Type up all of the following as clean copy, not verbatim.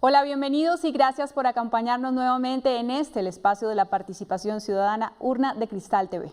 Hola, bienvenidos y gracias por acompañarnos nuevamente en el espacio de la participación ciudadana Urna de Cristal TV.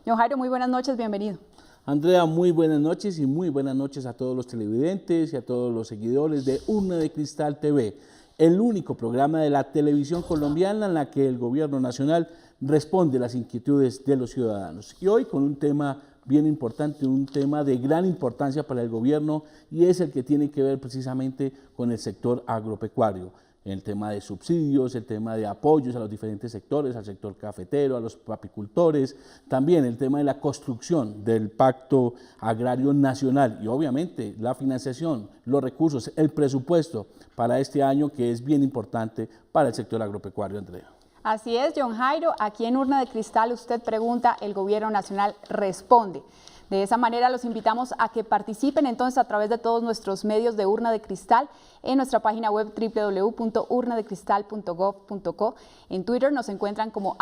John Jairo, muy buenas noches, bienvenido. Andrea, muy buenas noches y muy buenas noches a todos los televidentes y a todos los seguidores de Urna de Cristal TV, el único programa de la televisión colombiana en la que el gobierno nacional responde a las inquietudes de los ciudadanos. Y hoy con un tema bien importante, un tema de gran importancia para el gobierno, y es el que tiene que ver precisamente con el sector agropecuario, el tema de subsidios, el tema de apoyos a los diferentes sectores, al sector cafetero, a los apicultores, también el tema de la construcción del Pacto Agrario Nacional y obviamente la financiación, los recursos, el presupuesto para este año, que es bien importante para el sector agropecuario, Andrea. Así es, John Jairo, aquí en Urna de Cristal usted pregunta, el gobierno nacional responde. De esa manera los invitamos a que participen entonces a través de todos nuestros medios de Urna de Cristal en nuestra página web www.urnadecristal.gov.co. En Twitter nos encuentran como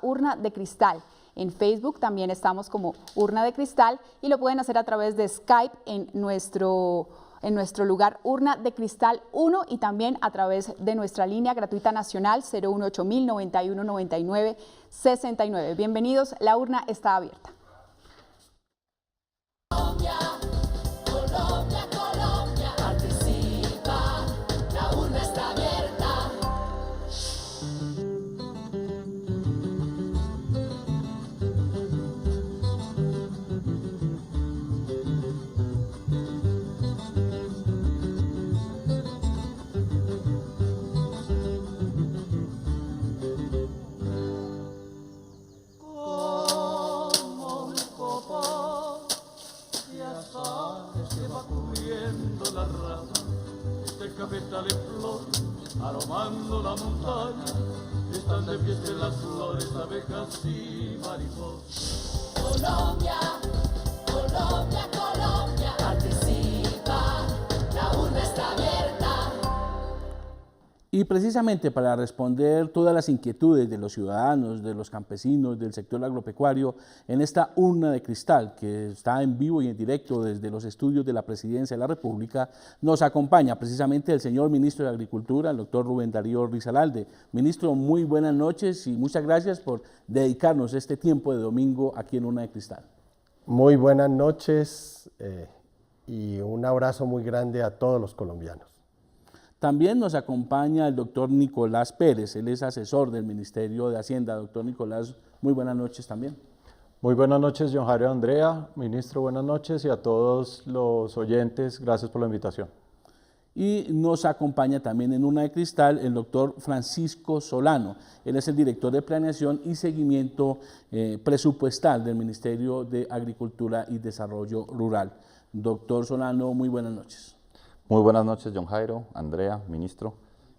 @urnadecristal. En Facebook también estamos como Urna de Cristal y lo pueden hacer a través de Skype en nuestro lugar Urna de Cristal 1 y también a través de nuestra línea gratuita nacional 018.000 91 99 69. Bienvenidos, la urna está abierta. Colombia, participa, la urna está abierta. Cafetal en flor, aromando la montaña, están de fiesta en las flores, abejas y mariposas. Colombia, Colombia, Colombia, participa, la urna está abierta. Y precisamente para responder todas las inquietudes de los ciudadanos, de los campesinos, del sector agropecuario, en esta Urna de Cristal, que está en vivo y en directo desde los estudios de la Presidencia de la República, nos acompaña precisamente el señor Ministro de Agricultura, el doctor Rubén Darío Risaralde. Ministro, muy buenas noches y muchas gracias por dedicarnos este tiempo de domingo aquí en Urna de Cristal. Muy buenas noches y un abrazo muy grande a todos los colombianos. También nos acompaña el doctor Nicolás Pérez, él es asesor del Ministerio de Hacienda. Doctor Nicolás, muy buenas noches también. Muy buenas noches, John Jairo, Andrea, ministro, buenas noches, y a todos los oyentes, gracias por la invitación. Y nos acompaña también en Urna de Cristal el doctor Francisco Solano, él es el director de Planeación y Seguimiento Presupuestal del Ministerio de Agricultura y Desarrollo Rural. Doctor Solano, muy buenas noches. Muy buenas noches, John Jairo, Andrea, ministro,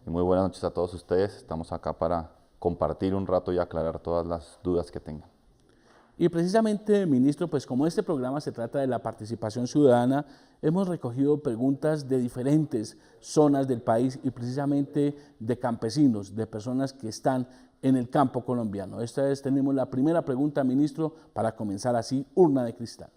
y muy buenas noches a todos ustedes. Estamos acá para compartir un rato y aclarar todas las dudas que tengan. Y precisamente, ministro, pues como este programa se trata de la participación ciudadana, hemos recogido preguntas de diferentes zonas del país y precisamente de campesinos, de personas que están en el campo colombiano. Esta vez tenemos la primera pregunta, ministro, para comenzar así, Urna de Cristal.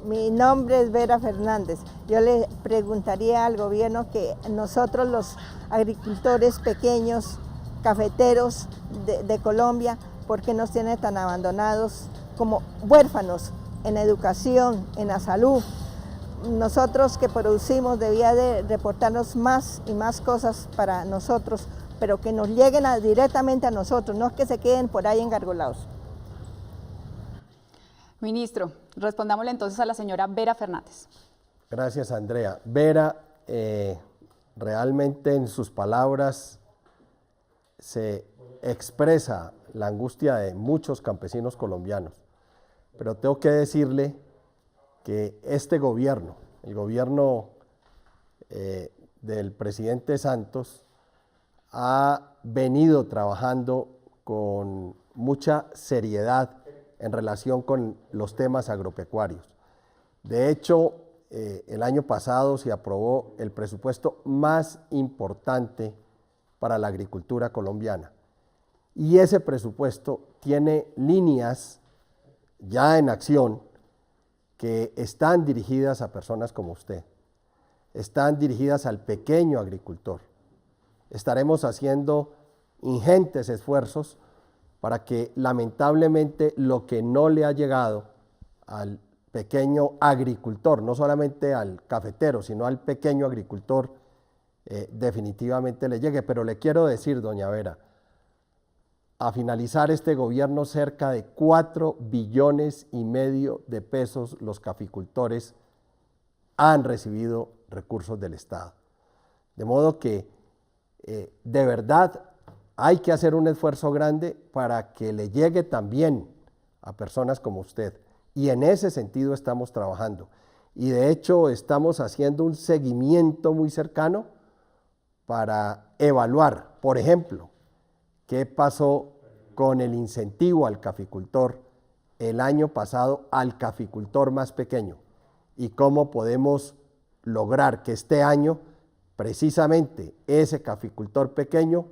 Mi nombre es Vera Fernández. Yo le preguntaría al gobierno que nosotros los agricultores pequeños, cafeteros de Colombia, ¿por qué nos tiene tan abandonados como huérfanos en educación, en la salud? Nosotros que producimos debía de reportarnos más y más cosas para nosotros, pero que nos lleguen directamente a nosotros, no que se queden por ahí engargolados. Ministro, respondámosle entonces a la señora Vera Fernández. Gracias, Andrea. Vera, realmente en sus palabras se expresa la angustia de muchos campesinos colombianos, pero tengo que decirle que este gobierno, el gobierno del presidente Santos, ha venido trabajando con mucha seriedad en relación con los temas agropecuarios. De hecho, el año pasado se aprobó el presupuesto más importante para la agricultura colombiana. Y ese presupuesto tiene líneas ya en acción que están dirigidas a personas como usted, están dirigidas al pequeño agricultor. Estaremos haciendo ingentes esfuerzos para que lamentablemente lo que no le ha llegado al pequeño agricultor, no solamente al cafetero, sino al pequeño agricultor, definitivamente le llegue. Pero le quiero decir, doña Vera, a finalizar este gobierno, cerca de 4,5 billones de pesos los caficultores han recibido recursos del Estado. De modo que de verdad hay que hacer un esfuerzo grande para que le llegue también a personas como usted. Y en ese sentido estamos trabajando. Y de hecho estamos haciendo un seguimiento muy cercano para evaluar, por ejemplo, qué pasó con el incentivo al caficultor el año pasado, al caficultor más pequeño, y cómo podemos lograr que este año precisamente ese caficultor pequeño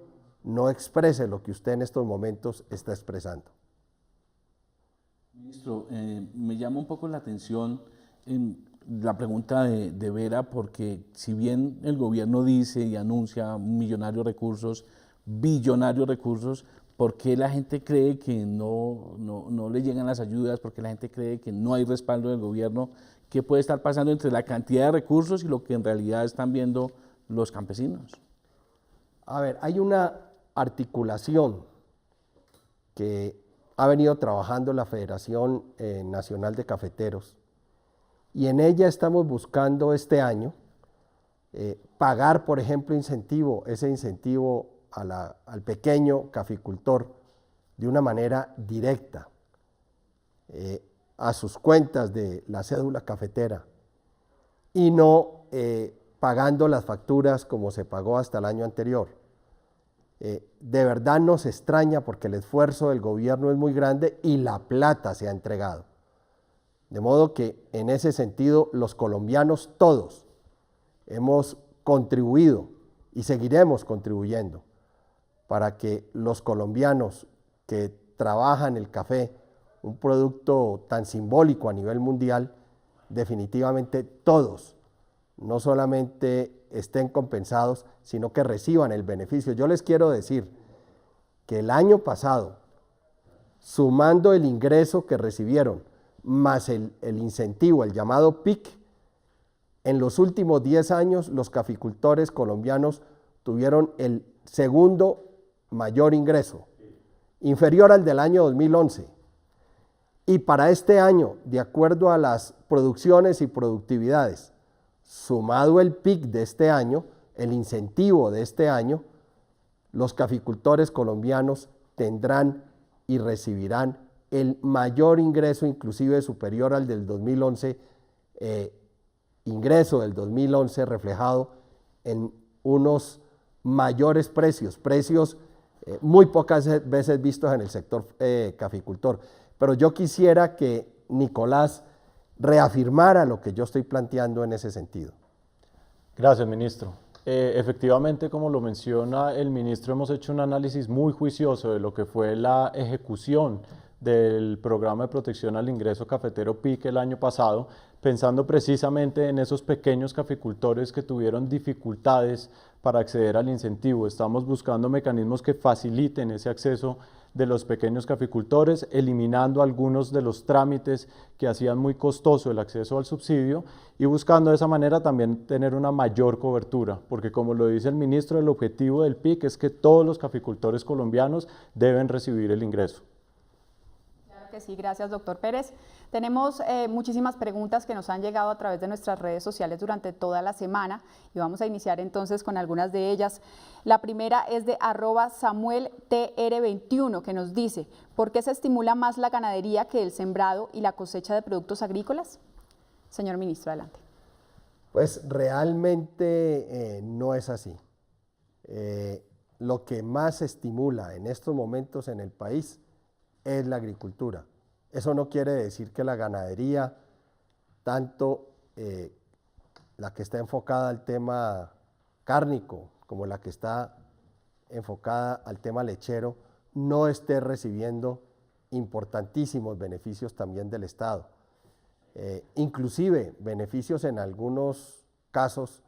no exprese lo que usted en estos momentos está expresando. Ministro, me llama un poco la atención la pregunta de Vera, porque si bien el gobierno dice y anuncia millonarios recursos, billonarios recursos, ¿por qué la gente cree que no le llegan las ayudas? ¿Por qué la gente cree que no hay respaldo del gobierno? ¿Qué puede estar pasando entre la cantidad de recursos y lo que en realidad están viendo los campesinos? A ver, hay una articulación que ha venido trabajando la Federación Nacional de Cafeteros, y en ella estamos buscando este año pagar, por ejemplo, ese incentivo al pequeño caficultor de una manera directa a sus cuentas de la cédula cafetera, y no pagando las facturas como se pagó hasta el año anterior. De verdad nos extraña porque el esfuerzo del gobierno es muy grande y la plata se ha entregado. De modo que en ese sentido los colombianos todos hemos contribuido y seguiremos contribuyendo para que los colombianos que trabajan el café, un producto tan simbólico a nivel mundial, definitivamente todos, no solamente estén compensados, sino que reciban el beneficio. Yo les quiero decir que el año pasado, sumando el ingreso que recibieron, más el incentivo, el llamado PIC, en los últimos 10 años los caficultores colombianos tuvieron el segundo mayor ingreso, inferior al del año 2011. Y para este año, de acuerdo a las producciones y productividades, sumado el PIC de este año, el incentivo de este año, los caficultores colombianos tendrán y recibirán el mayor ingreso, inclusive superior al del 2011, ingreso del 2011 reflejado en unos mayores precios muy pocas veces vistos en el sector caficultor. Pero yo quisiera que Nicolás reafirmara lo que yo estoy planteando en ese sentido. Gracias, ministro. Efectivamente, como lo menciona el ministro, hemos hecho un análisis muy juicioso de lo que fue la ejecución del programa de protección al ingreso cafetero PIC el año pasado, pensando precisamente en esos pequeños caficultores que tuvieron dificultades para acceder al incentivo. Estamos buscando mecanismos que faciliten ese acceso de los pequeños caficultores, eliminando algunos de los trámites que hacían muy costoso el acceso al subsidio y buscando de esa manera también tener una mayor cobertura, porque como lo dice el ministro, el objetivo del PIC es que todos los caficultores colombianos deben recibir el ingreso. Claro que sí, gracias, doctor Pérez. Tenemos muchísimas preguntas que nos han llegado a través de nuestras redes sociales durante toda la semana y vamos a iniciar entonces con algunas de ellas. La primera es de @SamuelTR21 que nos dice: ¿por qué se estimula más la ganadería que el sembrado y la cosecha de productos agrícolas? Señor ministro, adelante. Pues realmente no es así. Lo que más se estimula en estos momentos en el país es la agricultura. Eso no quiere decir que la ganadería, tanto la que está enfocada al tema cárnico como la que está enfocada al tema lechero, no esté recibiendo importantísimos beneficios también del Estado. inclusive beneficios en algunos casos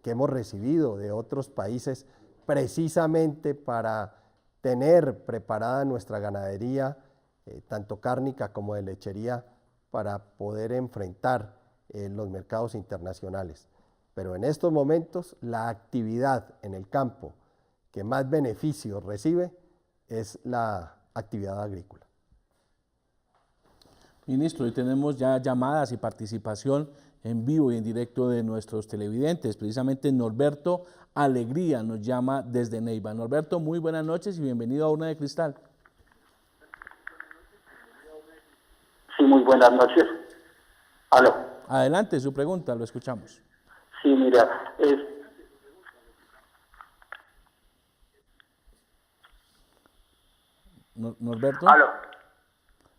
que hemos recibido de otros países precisamente para tener preparada nuestra ganadería, tanto cárnica como de lechería, para poder enfrentar los mercados internacionales. Pero en estos momentos la actividad en el campo que más beneficios recibe es la actividad agrícola. Ministro, hoy tenemos ya llamadas y participación en vivo y en directo de nuestros televidentes. Precisamente Norberto Alegría nos llama desde Neiva. Norberto, muy buenas noches y bienvenido a Urna de Cristal. Sí, muy buenas noches. Aló. Adelante, su pregunta, lo escuchamos. Sí, mira, Norberto. Aló.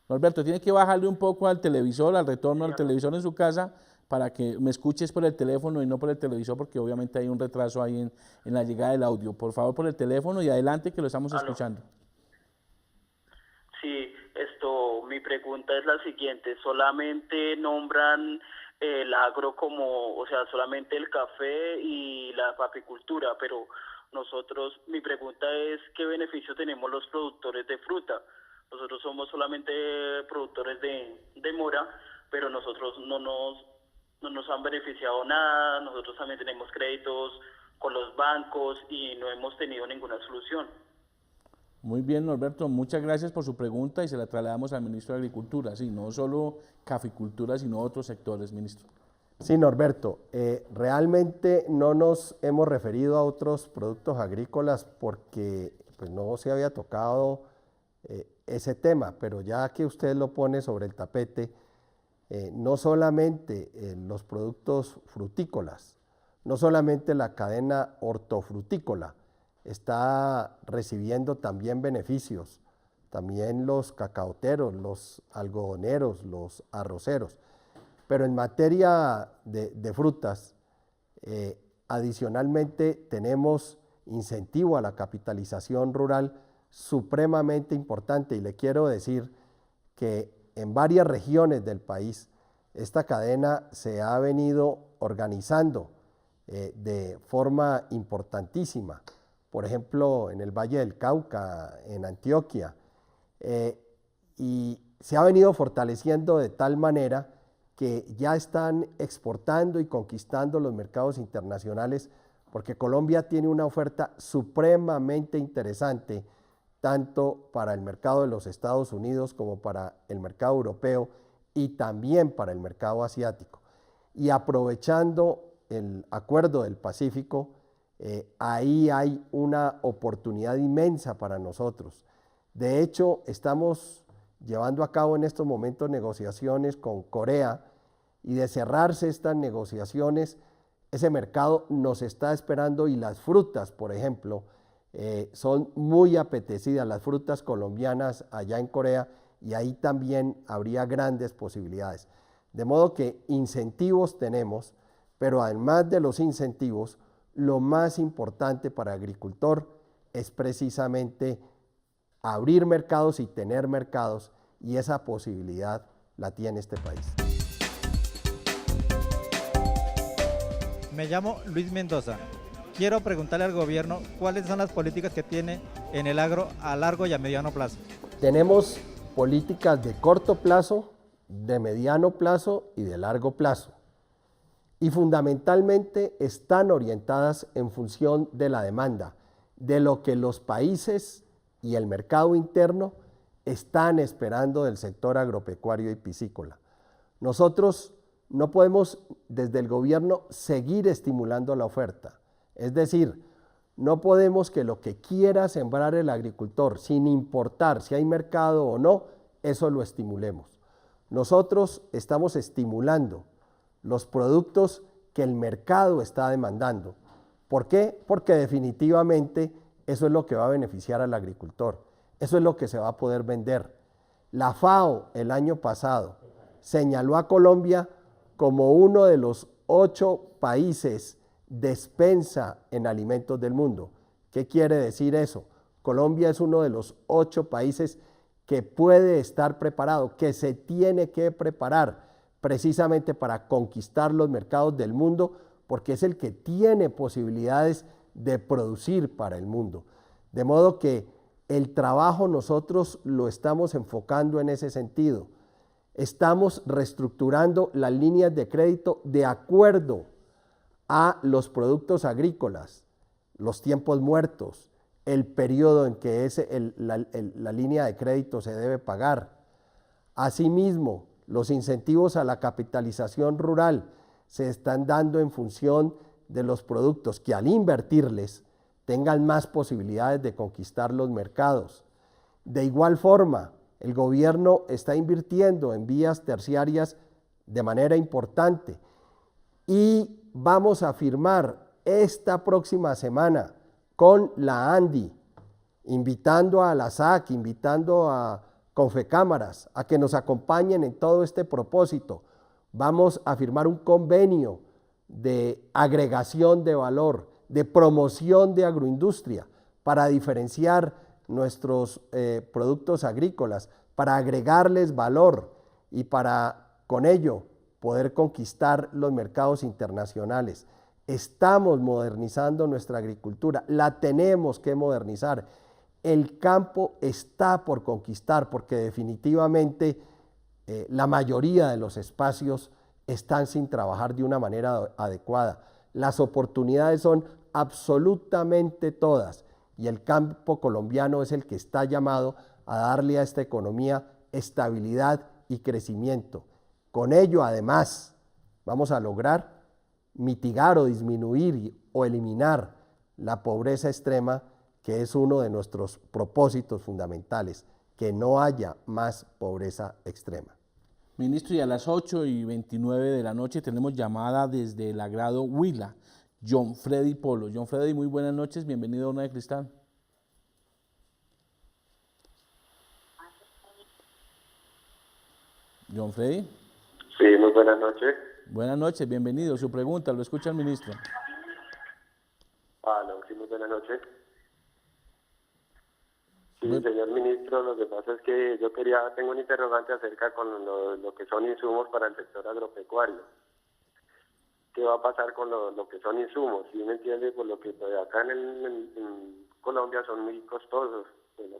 Norberto, tiene que bajarle un poco al televisor, al retorno al televisor en su casa, para que me escuches por el teléfono y no por el televisor, porque obviamente hay un retraso ahí en la llegada del audio. Por favor, por el teléfono y adelante que lo estamos escuchando. Sí, mi pregunta es la siguiente, solamente nombran el agro como, o sea, solamente el café y la apicultura, pero nosotros, mi pregunta es, ¿qué beneficio tenemos los productores de fruta? Nosotros somos solamente productores de mora, pero nosotros no nos han beneficiado nada, nosotros también tenemos créditos con los bancos y no hemos tenido ninguna solución. Muy bien, Norberto, muchas gracias por su pregunta y se la trasladamos al ministro de Agricultura, sí, no solo caficultura, sino otros sectores, ministro. Sí, Norberto, realmente no nos hemos referido a otros productos agrícolas porque pues, no se había tocado ese tema, pero ya que usted lo pone sobre el tapete, no solamente los productos frutícolas, no solamente la cadena hortofrutícola está recibiendo también beneficios, también los cacaoteros, los algodoneros, los arroceros, pero en materia de frutas, adicionalmente tenemos incentivo a la capitalización rural supremamente importante y le quiero decir que en varias regiones del país esta cadena se ha venido organizando de forma importantísima, por ejemplo en el Valle del Cauca, en Antioquia, y se ha venido fortaleciendo de tal manera que ya están exportando y conquistando los mercados internacionales porque Colombia tiene una oferta supremamente interesante tanto para el mercado de los Estados Unidos como para el mercado europeo y también para el mercado asiático. Y aprovechando el Acuerdo del Pacífico, ahí hay una oportunidad inmensa para nosotros. De hecho, estamos llevando a cabo en estos momentos negociaciones con Corea y de cerrarse estas negociaciones, ese mercado nos está esperando y las frutas, por ejemplo, son muy apetecidas, las frutas colombianas allá en Corea, y ahí también habría grandes posibilidades. De modo que incentivos tenemos, pero además de los incentivos, lo más importante para el agricultor es precisamente abrir mercados y tener mercados, y esa posibilidad la tiene este país. Me llamo Luis Mendoza. Quiero preguntarle al gobierno cuáles son las políticas que tiene en el agro a largo y a mediano plazo. Tenemos políticas de corto plazo, de mediano plazo y de largo plazo. Y fundamentalmente están orientadas en función de la demanda, de lo que los países y el mercado interno están esperando del sector agropecuario y piscícola. Nosotros no podemos desde el gobierno seguir estimulando la oferta. Es decir, no podemos que lo que quiera sembrar el agricultor, sin importar si hay mercado o no, eso lo estimulemos. Nosotros estamos estimulando los productos que el mercado está demandando. ¿Por qué? Porque definitivamente eso es lo que va a beneficiar al agricultor. Eso es lo que se va a poder vender. La FAO el año pasado señaló a Colombia como uno de los 8 países despensa en alimentos del mundo. ¿Qué quiere decir eso? Colombia es uno de los 8 países que puede estar preparado, que se tiene que preparar precisamente para conquistar los mercados del mundo, porque es el que tiene posibilidades de producir para el mundo. De modo que el trabajo nosotros lo estamos enfocando en ese sentido. Estamos reestructurando las líneas de crédito de acuerdo a los productos agrícolas, los tiempos muertos, el periodo en que la línea de crédito se debe pagar. Asimismo, los incentivos a la capitalización rural se están dando en función de los productos que al invertirles tengan más posibilidades de conquistar los mercados. De igual forma, el gobierno está invirtiendo en vías terciarias de manera importante y vamos a firmar esta próxima semana con la ANDI, invitando a la SAC, invitando a Confecámaras a que nos acompañen en todo este propósito. Vamos a firmar un convenio de agregación de valor, de promoción de agroindustria, para diferenciar nuestros productos agrícolas, para agregarles valor y para con ello poder conquistar los mercados internacionales. Estamos modernizando nuestra agricultura, la tenemos que modernizar. El campo está por conquistar porque definitivamente la mayoría de los espacios están sin trabajar de una manera adecuada. Las oportunidades son absolutamente todas y el campo colombiano es el que está llamado a darle a esta economía estabilidad y crecimiento. Con ello, además, vamos a lograr mitigar o disminuir o eliminar la pobreza extrema, que es uno de nuestros propósitos fundamentales, que no haya más pobreza extrema. Ministro, y a las 8:29 de la noche tenemos llamada desde el agrado Huila, John Freddy Polo. John Freddy, muy buenas noches, bienvenido a Urna de Cristal. John Freddy. Sí, muy buenas noches. Buenas noches, bienvenido. Su pregunta, lo escucha el ministro. No, sí, muy buenas noches. Sí, señor ministro, lo que pasa es que tengo un interrogante acerca con lo que son insumos para el sector agropecuario. ¿Qué va a pasar con lo que son insumos? ¿Sí me entiende? Por lo que acá en Colombia son muy costosos. En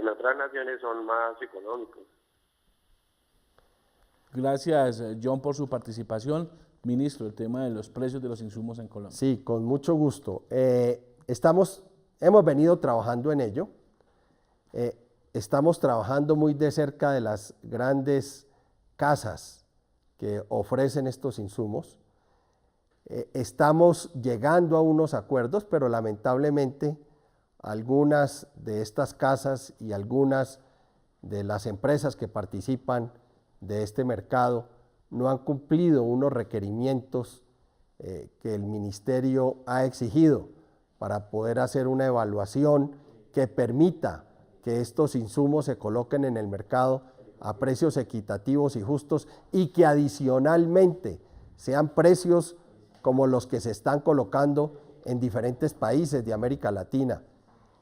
otras naciones son más económicos. Gracias, John, por su participación. Ministro, el tema de los precios de los insumos en Colombia. Sí, con mucho gusto. Hemos venido trabajando en ello. Estamos trabajando muy de cerca de las grandes casas que ofrecen estos insumos. Estamos llegando a unos acuerdos, pero lamentablemente algunas de estas casas y algunas de las empresas que participan de este mercado no han cumplido unos requerimientos que el ministerio ha exigido para poder hacer una evaluación que permita que estos insumos se coloquen en el mercado a precios equitativos y justos y que adicionalmente sean precios como los que se están colocando en diferentes países de América Latina.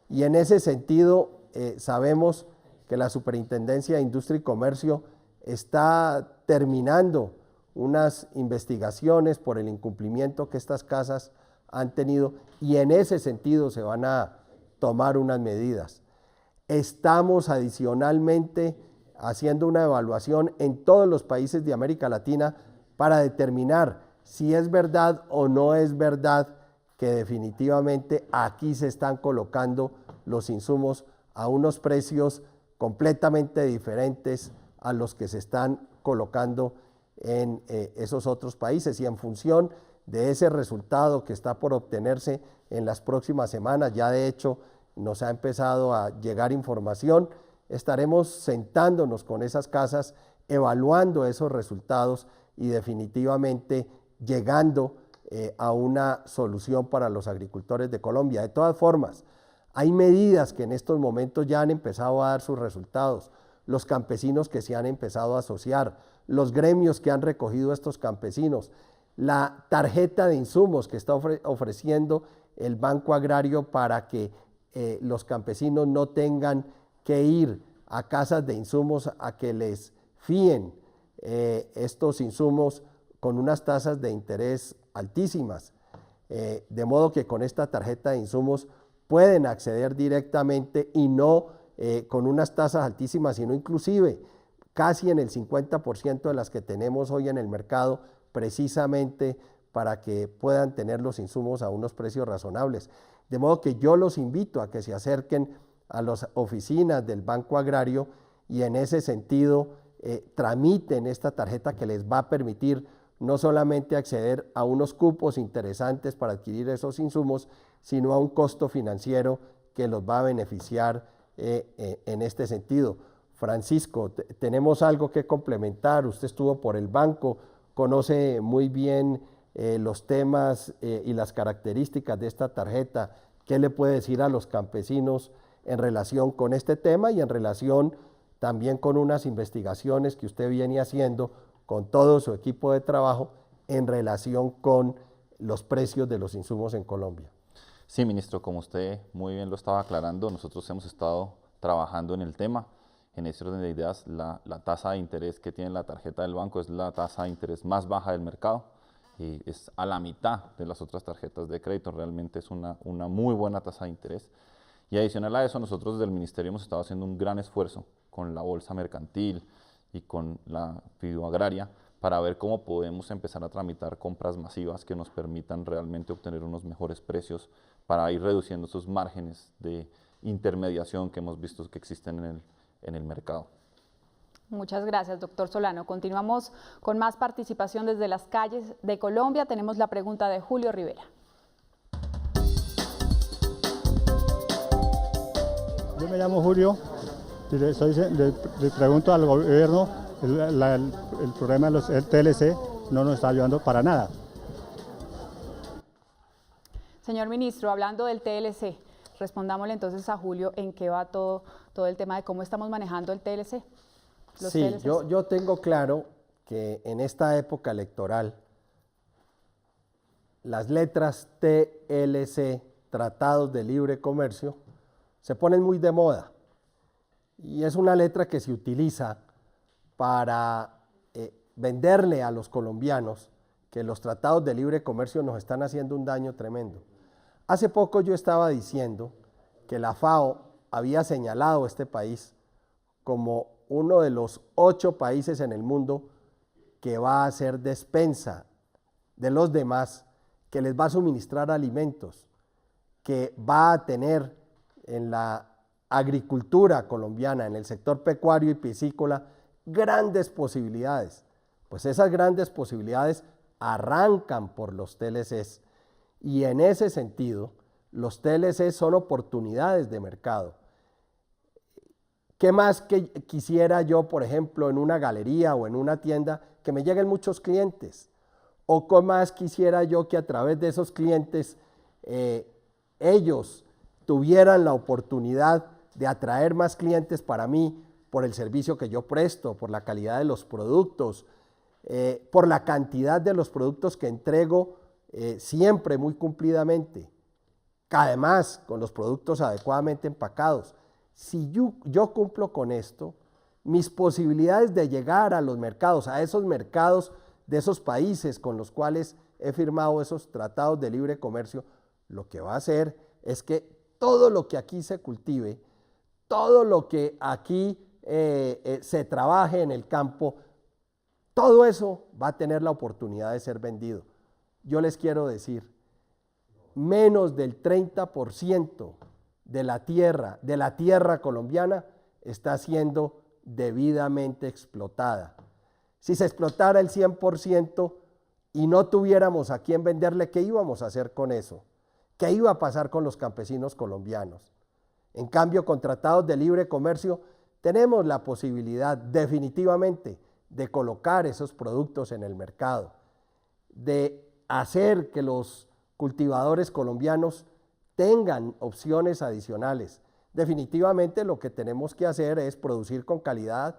Y en ese sentido sabemos que la Superintendencia de Industria y Comercio está terminando unas investigaciones por el incumplimiento que estas casas han tenido y en ese sentido se van a tomar unas medidas. Estamos adicionalmente haciendo una evaluación en todos los países de América Latina para determinar si es verdad o no es verdad que definitivamente aquí se están colocando los insumos a unos precios completamente diferentes a los que se están colocando en esos otros países, y en función de ese resultado que está por obtenerse en las próximas semanas, ya de hecho nos ha empezado a llegar información, estaremos sentándonos con esas casas, evaluando esos resultados y definitivamente llegando a una solución para los agricultores de Colombia. De todas formas, hay medidas que en estos momentos ya han empezado a dar sus resultados, los campesinos que se han empezado a asociar, los gremios que han recogido a estos campesinos, la tarjeta de insumos que está ofreciendo el Banco Agrario para que los campesinos no tengan que ir a casas de insumos a que les fíen estos insumos con unas tasas de interés altísimas, de modo que con esta tarjeta de insumos pueden acceder directamente y no con unas tasas altísimas, sino inclusive casi en el 50% de las que tenemos hoy en el mercado, precisamente para que puedan tener los insumos a unos precios razonables. De modo que yo los invito a que se acerquen a las oficinas del Banco Agrario y en ese sentido tramiten esta tarjeta que les va a permitir no solamente acceder a unos cupos interesantes para adquirir esos insumos, sino a un costo financiero que los va a beneficiar en este sentido. Francisco, tenemos algo que complementar. Usted estuvo por el banco, conoce muy bien los temas y las características de esta tarjeta. ¿Qué le puede decir a los campesinos en relación con este tema y en relación también con unas investigaciones que usted viene haciendo con todo su equipo de trabajo en relación con los precios de los insumos en Colombia? Sí, ministro, como usted muy bien lo estaba aclarando, nosotros hemos estado trabajando en el tema. En ese orden de ideas, la tasa de interés que tiene la tarjeta del banco es la tasa de interés más baja del mercado. Es a la mitad de las otras tarjetas de crédito, realmente es una muy buena tasa de interés. Y adicional a eso, nosotros desde el Ministerio hemos estado haciendo un gran esfuerzo con la Bolsa Mercantil y con la Fiduagraria para ver cómo podemos empezar a tramitar compras masivas que nos permitan realmente obtener unos mejores precios para ir reduciendo esos márgenes de intermediación que hemos visto que existen en el mercado. Muchas gracias, doctor Solano. Continuamos con más participación desde las calles de Colombia. Tenemos la pregunta de Julio Rivera. Yo me llamo Julio y le pregunto al gobierno, el programa del TLC no nos está ayudando para nada. Señor ministro, hablando del TLC, respondámosle entonces a Julio en qué va todo el tema de cómo estamos manejando el TLC. Sí, yo tengo claro que en esta época electoral las letras TLC, Tratados de Libre Comercio, se ponen muy de moda y es una letra que se utiliza para venderle a los colombianos que los tratados de libre comercio nos están haciendo un daño tremendo. Hace poco yo estaba diciendo que la FAO había señalado a este país como uno de los 8 países en el mundo que va a hacer despensa de los demás, que les va a suministrar alimentos, que va a tener en la agricultura colombiana, en el sector pecuario y piscícola, grandes posibilidades. Pues esas grandes posibilidades arrancan por los TLCs y en ese sentido los TLCs son oportunidades de mercado. ¿Qué más que quisiera yo, por ejemplo, en una galería o en una tienda, que me lleguen muchos clientes? ¿O qué más quisiera yo que a través de esos clientes ellos tuvieran la oportunidad de atraer más clientes para mí por el servicio que yo presto, por la calidad de los productos, por la cantidad de los productos que entrego siempre muy cumplidamente, además con los productos adecuadamente empacados? Si yo cumplo con esto, mis posibilidades de llegar a los mercados, a esos mercados de esos países con los cuales he firmado esos tratados de libre comercio, lo que va a hacer es que todo lo que aquí se cultive, todo lo que aquí se trabaje en el campo, todo eso va a tener la oportunidad de ser vendido. Yo les quiero decir, menos del 30% de la tierra colombiana está siendo debidamente explotada. Si se explotara el 100% y no tuviéramos a quién venderle, ¿qué íbamos a hacer con eso? ¿Qué iba a pasar con los campesinos colombianos? En cambio, con tratados de libre comercio tenemos la posibilidad definitivamente de colocar esos productos en el mercado, de hacer que los cultivadores colombianos tengan opciones adicionales. Definitivamente lo que tenemos que hacer es producir con calidad,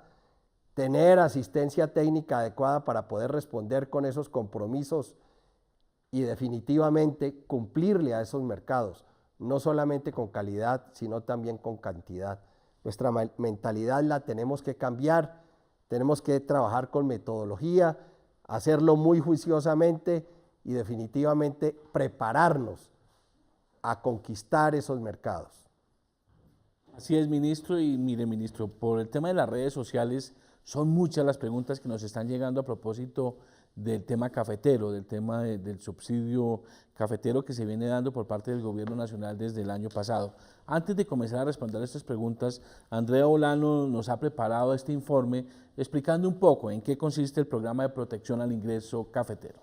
tener asistencia técnica adecuada para poder responder con esos compromisos y definitivamente cumplirle a esos mercados, no solamente con calidad, sino también con cantidad. Nuestra mentalidad la tenemos que cambiar tenemos que trabajar con metodología, hacerlo muy juiciosamente y definitivamente prepararnos a conquistar esos mercados. Así es, ministro, y mire, ministro, por el tema de las redes sociales, son muchas las preguntas que nos están llegando a propósito del tema cafetero, del tema del subsidio cafetero que se viene dando por parte del Gobierno Nacional desde el año pasado. Antes de comenzar a responder estas preguntas, Andrea Olano nos ha preparado este informe explicando un poco en qué consiste el programa de protección al ingreso cafetero.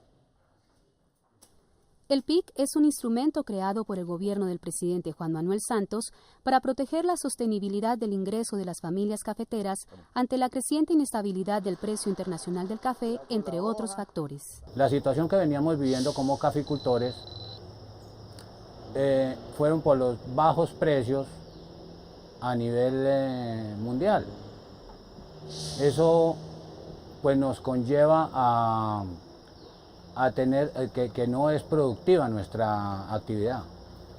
El PIC es un instrumento creado por el gobierno del presidente Juan Manuel Santos para proteger la sostenibilidad del ingreso de las familias cafeteras ante la creciente inestabilidad del precio internacional del café, entre otros factores. La situación que veníamos viviendo como caficultores fueron por los bajos precios a nivel mundial. Eso pues nos conlleva a tener que no es productiva nuestra actividad,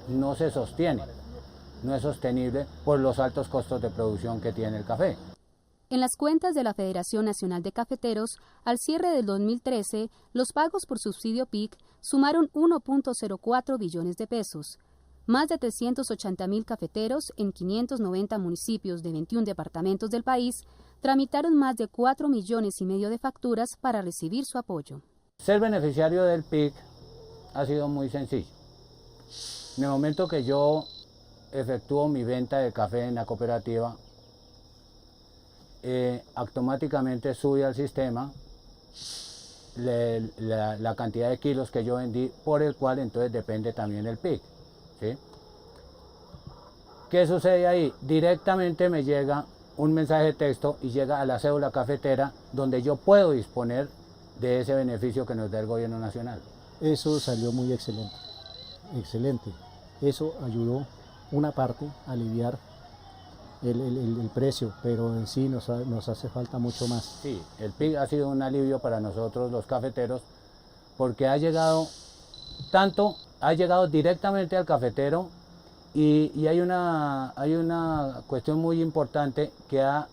no se sostiene, no es sostenible por los altos costos de producción que tiene el café. En las cuentas de la Federación Nacional de Cafeteros, al cierre del 2013, los pagos por subsidio PIC sumaron 1.04 billones de pesos. Más de 380.000 cafeteros en 590 municipios de 21 departamentos del país tramitaron más de 4,5 millones de facturas para recibir su apoyo. Ser beneficiario del PIC ha sido muy sencillo. En el momento que yo efectúo mi venta de café en la cooperativa, automáticamente sube al sistema la cantidad de kilos que yo vendí, por el cual entonces depende también el PIC, ¿sí? ¿Qué sucede ahí? Directamente me llega un mensaje de texto y llega a la cédula cafetera donde yo puedo disponer de ese beneficio que nos da el gobierno nacional. Eso salió muy excelente, excelente. Eso ayudó una parte a aliviar el precio, pero en sí nos hace falta mucho más. Sí, el PIC ha sido un alivio para nosotros los cafeteros porque ha llegado directamente al cafetero y hay una cuestión muy importante que ha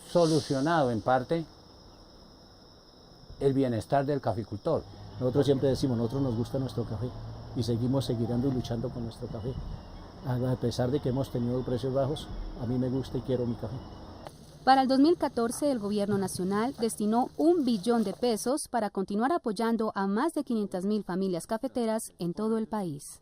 solucionado en parte el bienestar del caficultor. Nosotros siempre decimos, nosotros nos gusta nuestro café y seguimos luchando con nuestro café. A pesar de que hemos tenido precios bajos, a mí me gusta y quiero mi café. Para el 2014, el gobierno nacional destinó 1 billón de pesos para continuar apoyando a más de 500.000 familias cafeteras en todo el país.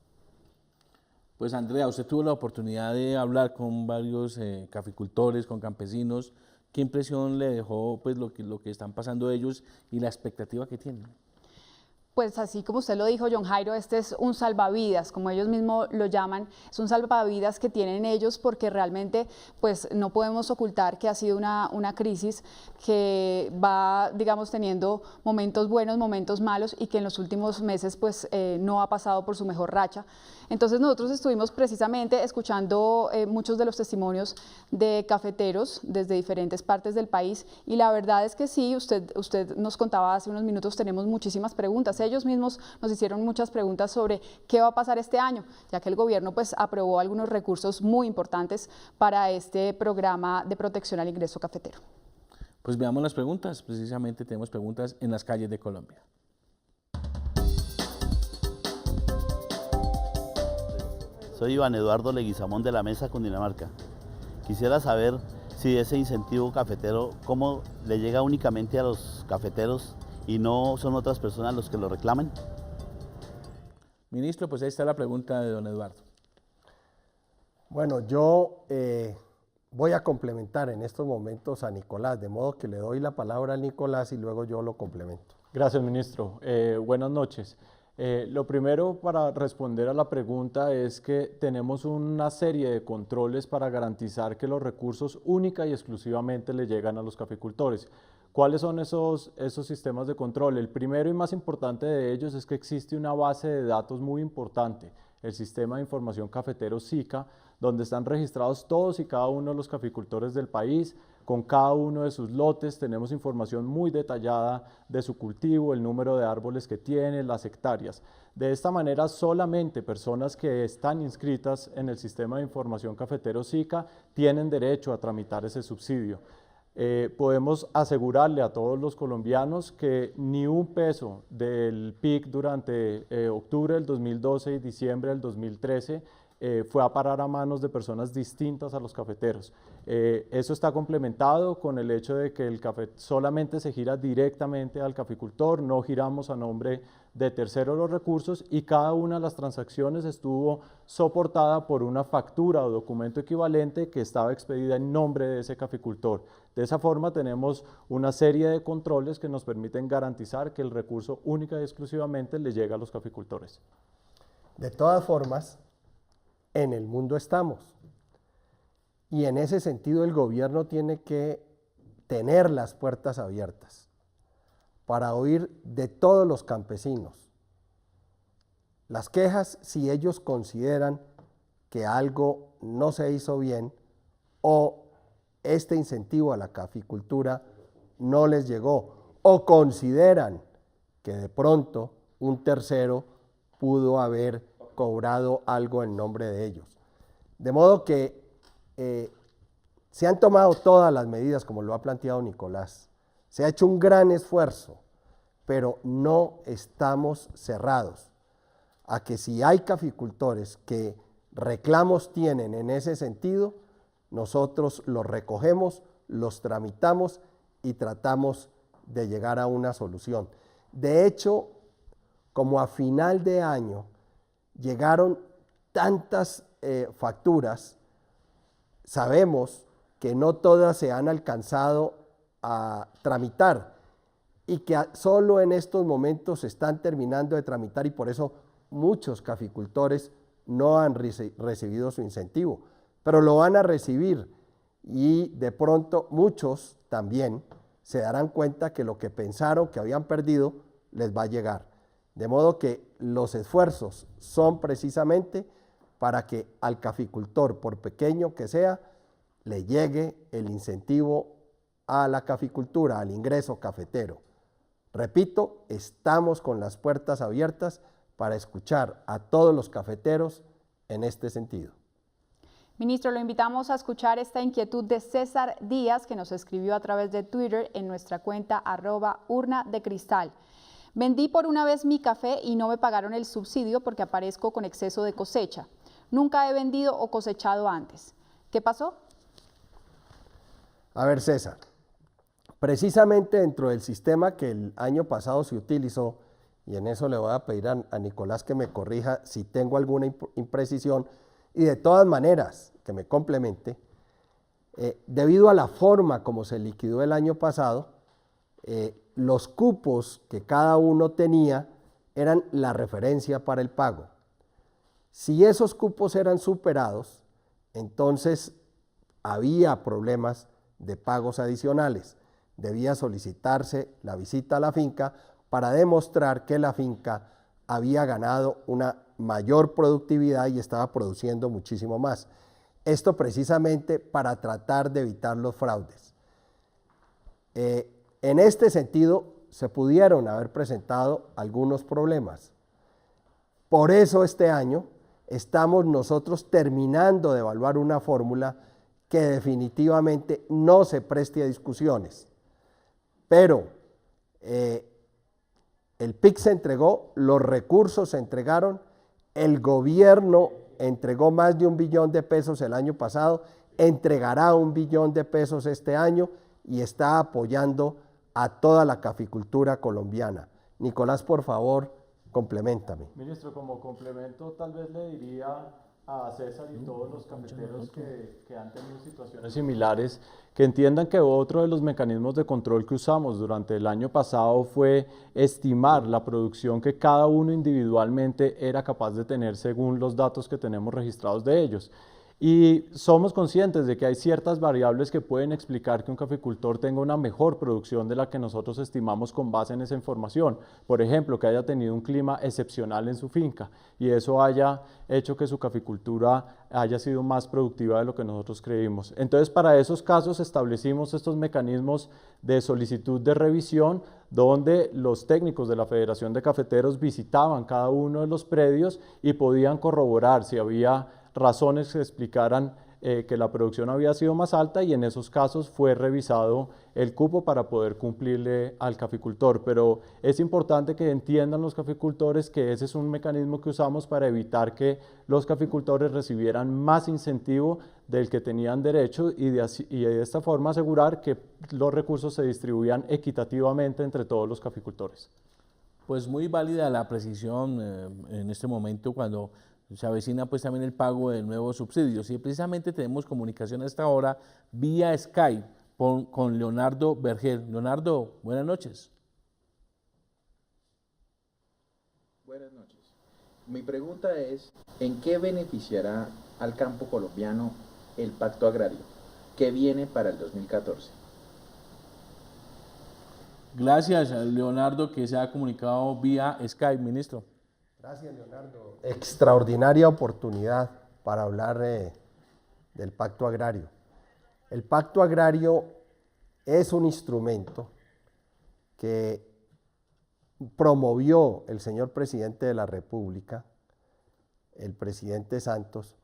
Pues Andrea, usted tuvo la oportunidad de hablar con varios caficultores, con campesinos. ¿Qué impresión le dejó pues, lo que están pasando ellos y la expectativa que tienen? Pues así como usted lo dijo, John Jairo, este es un salvavidas, como ellos mismos lo llaman, es un salvavidas que tienen ellos porque realmente pues no podemos ocultar que ha sido una crisis que va, digamos, teniendo momentos buenos, momentos malos y que en los últimos meses pues no ha pasado por su mejor racha. Entonces nosotros estuvimos precisamente escuchando muchos de los testimonios de cafeteros desde diferentes partes del país y la verdad es que sí, usted nos contaba hace unos minutos, tenemos muchísimas preguntas. Ellos mismos nos hicieron muchas preguntas sobre qué va a pasar este año, ya que el gobierno pues aprobó algunos recursos muy importantes para este programa de protección al ingreso cafetero. Pues veamos las preguntas, precisamente tenemos preguntas en las calles de Colombia. Soy Iván Eduardo Leguizamón de la Mesa, Cundinamarca. Quisiera saber si ese incentivo cafetero, ¿cómo le llega únicamente a los cafeteros y no son otras personas los que lo reclaman? Ministro, pues ahí está la pregunta de don Eduardo. Bueno, yo voy a complementar en estos momentos a Nicolás, de modo que le doy la palabra a Nicolás y luego yo lo complemento. Gracias, ministro. Buenas noches. Lo primero para responder a la pregunta es que tenemos una serie de controles para garantizar que los recursos única y exclusivamente le llegan a los caficultores. ¿Cuáles son esos sistemas de control? El primero y más importante de ellos es que existe una base de datos muy importante, el Sistema de Información Cafetero SICA, donde están registrados todos y cada uno de los caficultores del país, con cada uno de sus lotes. Tenemos información muy detallada de su cultivo, el número de árboles que tiene, las hectáreas. De esta manera, solamente personas que están inscritas en el Sistema de Información Cafetero SICA tienen derecho a tramitar ese subsidio. Podemos asegurarle a todos los colombianos que ni un peso del PIC durante octubre del 2012 y diciembre del 2013 fue a parar a manos de personas distintas a los cafeteros. Eso está complementado con el hecho de que el café solamente se gira directamente al caficultor, no giramos a nombre de terceros los recursos, y cada una de las transacciones estuvo soportada por una factura o documento equivalente que estaba expedida en nombre de ese caficultor. De esa forma tenemos una serie de controles que nos permiten garantizar que el recurso única y exclusivamente le llega a los caficultores. De todas formas, en el mundo estamos, y en ese sentido el gobierno tiene que tener las puertas abiertas para oír de todos los campesinos las quejas si ellos consideran que algo no se hizo bien o este incentivo a la caficultura no les llegó, o consideran que de pronto un tercero pudo haber cobrado algo en nombre de ellos. De modo que se han tomado todas las medidas, como lo ha planteado Nicolás. Se ha hecho un gran esfuerzo, pero no estamos cerrados a que si hay caficultores que reclamos tienen en ese sentido, nosotros los recogemos, los tramitamos y tratamos de llegar a una solución. De hecho, como a final de año llegaron tantas facturas, sabemos que no todas se han alcanzado a tramitar y que solo en estos momentos se están terminando de tramitar, y por eso muchos caficultores no han recibido su incentivo, pero lo van a recibir, y de pronto muchos también se darán cuenta que lo que pensaron que habían perdido les va a llegar. De modo que los esfuerzos son precisamente para que al caficultor, por pequeño que sea, le llegue el incentivo a la caficultura, al ingreso cafetero. Repito, estamos con las puertas abiertas para escuchar a todos los cafeteros en este sentido. Ministro, lo invitamos a escuchar esta inquietud de César Díaz, que nos escribió a través de Twitter en nuestra cuenta @urnadecristal. Vendí por una vez mi café y no me pagaron el subsidio porque aparezco con exceso de cosecha. Nunca he vendido o cosechado antes. ¿Qué pasó? A ver, César, precisamente dentro del sistema que el año pasado se utilizó, y en eso le voy a pedir a Nicolás que me corrija si tengo alguna imprecisión, y de todas maneras que me complemente, debido a la forma como se liquidó el año pasado, los cupos que cada uno tenía eran la referencia para el pago. Si esos cupos eran superados, entonces había problemas de pagos adicionales. Debía solicitarse la visita a la finca para demostrar que la finca había ganado una mayor productividad y estaba produciendo muchísimo más. Esto precisamente para tratar de evitar los fraudes. En este sentido, se pudieron haber presentado algunos problemas. Por eso este año estamos nosotros terminando de evaluar una fórmula que definitivamente no se preste a discusiones. Pero el PIC se entregó, los recursos se entregaron, el gobierno entregó más de 1 billón de pesos el año pasado, entregará 1 billón de pesos este año y está apoyando a toda la caficultura colombiana. Nicolás, por favor, compleméntame. Ministro, como complemento, tal vez le diría a César y todos los cafeteros que han tenido situaciones similares, que entiendan que otro de los mecanismos de control que usamos durante el año pasado fue estimar la producción que cada uno individualmente era capaz de tener según los datos que tenemos registrados de ellos. Y somos conscientes de que hay ciertas variables que pueden explicar que un caficultor tenga una mejor producción de la que nosotros estimamos con base en esa información. Por ejemplo, que haya tenido un clima excepcional en su finca y eso haya hecho que su caficultura haya sido más productiva de lo que nosotros creímos. Entonces, para esos casos establecimos estos mecanismos de solicitud de revisión donde los técnicos de la Federación de Cafeteros visitaban cada uno de los predios y podían corroborar si había razones que explicaran que la producción había sido más alta y en esos casos fue revisado el cupo para poder cumplirle al caficultor. Pero es importante que entiendan los caficultores que ese es un mecanismo que usamos para evitar que los caficultores recibieran más incentivo del que tenían derecho y de esta forma asegurar que los recursos se distribuían equitativamente entre todos los caficultores. Pues muy válida la precisión en este momento cuando se avecina pues también el pago de nuevos subsidios y precisamente tenemos comunicación a esta hora vía Skype con Leonardo Vergel. Leonardo, buenas noches. Buenas noches. Mi pregunta es, ¿en qué beneficiará al campo colombiano el pacto agrario que viene para el 2014? Gracias, Leonardo, que se ha comunicado vía Skype, ministro. Gracias, Leonardo. Extraordinaria oportunidad para hablar del pacto agrario. El pacto agrario es un instrumento que promovió el señor presidente de la República, el presidente Santos,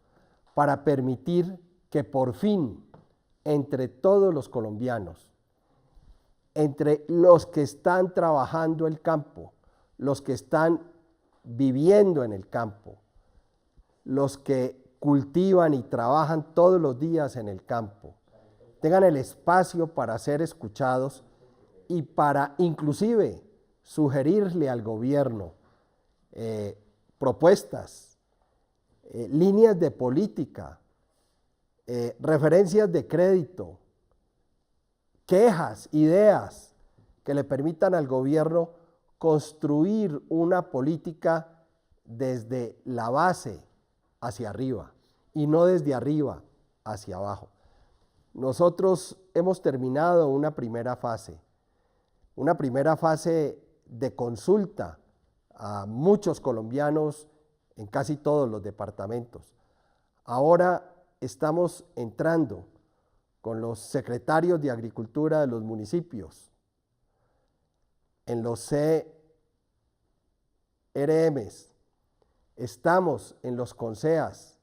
para permitir que por fin entre todos los colombianos, entre los que están trabajando el campo, los que están viviendo en el campo, los que cultivan y trabajan todos los días en el campo, tengan el espacio para ser escuchados y para inclusive sugerirle al gobierno propuestas, líneas de política, referencias de crédito, quejas, ideas que le permitan al gobierno construir una política desde la base hacia arriba y no desde arriba hacia abajo. Nosotros hemos terminado una primera fase de consulta a muchos colombianos en casi todos los departamentos. Ahora estamos entrando con los secretarios de Agricultura de los municipios, en los CRMs, estamos en los CONSEAS,